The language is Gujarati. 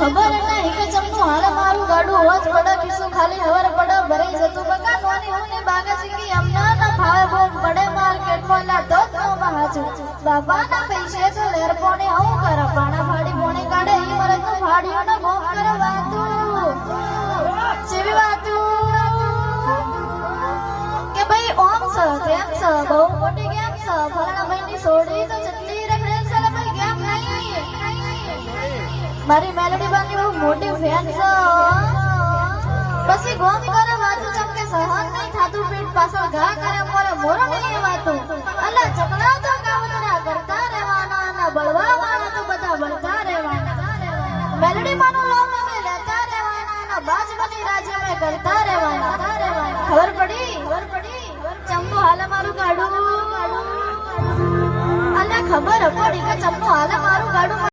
ખબર નહીં કે ચમનું હાલ મારું ગાડું હોજ પડ કિસ્સો ખાલી હવર પડ ભરાઈ જતું બકા નોની હોની બાગા સિંગી અમના ના ભાવ બોમ પડે માર્કેટ માં લા તો મહાજુ બાબા ના પૈસે તો લેર પોણે આવું કર પાણા ફાડી પોણે કાઢે ઈ મરદ નું ફાડ્યો ના બોમ કર વાતું જેવી વાતું કે ભાઈ ઓમ સ કેમ સ બહુ મોટી કેમ સ ફલાણા ભાઈ ની સોડી તો ચટલી રખડે છે ભાઈ કેમ નહીં મારી મેલોડી બાની બહુ મોટી ફેન છે પછી ગોમ કરે વાતું ચમકે સહન નહીં થાતું પીઠ પાછળ ઘા કરે મોરે મોરો નહીં વાતું અલ્લા ચકડા તો કાવતરા કરતા રહેવાના ના બળવા વાળા તો બધા બળતા રહેવાના મેલોડી બાનું લોમ અમે લેતા રહેવાના ના બાજ બની રાજ્ય મે કરતા રહેવાના ખબર પડી ચંપો હાલ મારું ગાડું અલ્લા ખબર પડી કે ચંપો હાલ મારું ગાડું